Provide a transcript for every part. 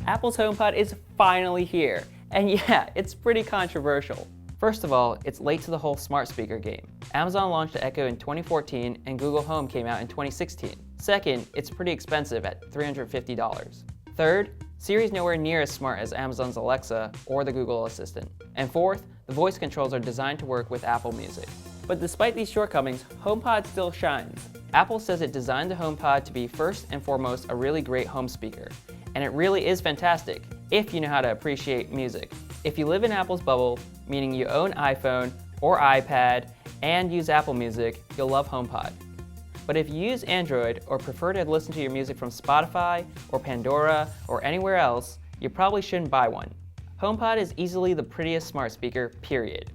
Apple's HomePod is finally here, and yeah, it's pretty controversial. First of all, it's late to the whole smart speaker game. Amazon launched the Echo in 2014 and Google Home came out in 2016. Second, it's pretty expensive at $350. Third, Siri's nowhere near as smart as Amazon's Alexa or the Google Assistant. And fourth, the voice controls are designed to work with Apple Music. But despite these shortcomings, HomePod still shines. Apple says it designed the HomePod to be first and foremost a really great home speaker. And it really is fantastic, if you know how to appreciate music. If you live in Apple's bubble, meaning you own iPhone or iPad and use Apple Music, you'll love HomePod. But if you use Android or prefer to listen to your music from Spotify or Pandora or anywhere else, you probably shouldn't buy one. HomePod is easily the prettiest smart speaker, period.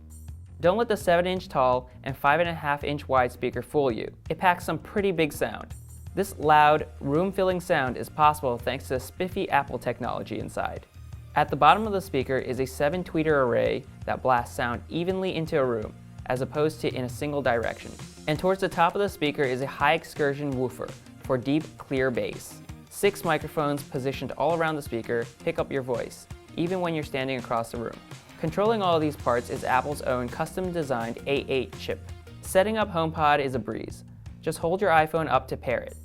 Don't let the 7-inch tall and 5.5-inch wide speaker fool you. It packs some pretty big sound. This loud, room-filling sound is possible thanks to the spiffy Apple technology inside. At the bottom of the speaker is a 7-tweeter array that blasts sound evenly into a room, as opposed to in a single direction. And towards the top of the speaker is a high excursion woofer for deep, clear bass. 6 microphones positioned all around the speaker pick up your voice, even when you're standing across the room. Controlling all of these parts is Apple's own custom-designed A8 chip. Setting up HomePod is a breeze. Just hold your iPhone up to pair it.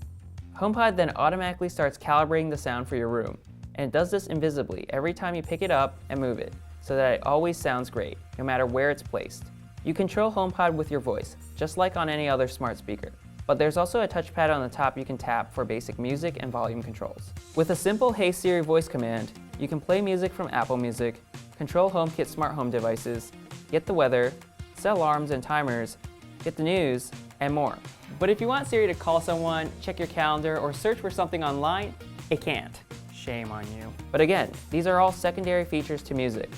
HomePod then automatically starts calibrating the sound for your room, and it does this invisibly every time you pick it up and move it, so that it always sounds great, no matter where it's placed. You control HomePod with your voice, just like on any other smart speaker. But there's also a touchpad on the top you can tap for basic music and volume controls. With a simple Hey Siri voice command, you can play music from Apple Music, control HomeKit smart home devices, get the weather, set alarms and timers, get the news, and more. But if you want Siri to call someone, check your calendar, or search for something online, it can't. Shame on you. But again, these are all secondary features to music.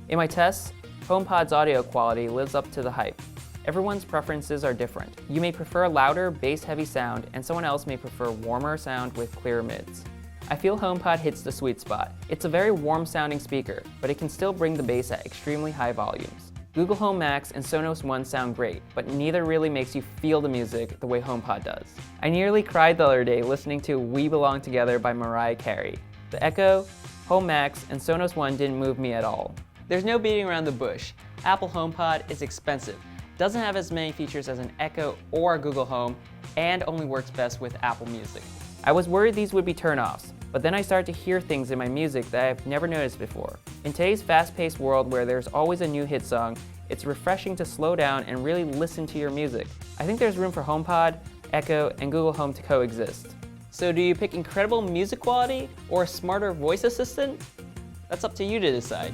In my tests, HomePod's audio quality lives up to the hype. Everyone's preferences are different. You may prefer louder, bass-heavy sound, and someone else may prefer warmer sound with clearer mids. I feel HomePod hits the sweet spot. It's a very warm-sounding speaker, but it can still bring the bass at extremely high volumes. Google Home Max and Sonos One sound great, but neither really makes you feel the music the way HomePod does. I nearly cried the other day listening to We Belong Together by Mariah Carey. The Echo, Home Max, and Sonos One didn't move me at all. There's no beating around the bush. Apple HomePod is expensive, doesn't have as many features as an Echo or a Google Home, and only works best with Apple Music. I was worried these would be turnoffs, but then I started to hear things in my music that I've never noticed before. In today's fast-paced world where there's always a new hit song, it's refreshing to slow down and really listen to your music. I think there's room for HomePod, Echo, and Google Home to coexist. So do you pick incredible music quality or a smarter voice assistant? That's up to you to decide.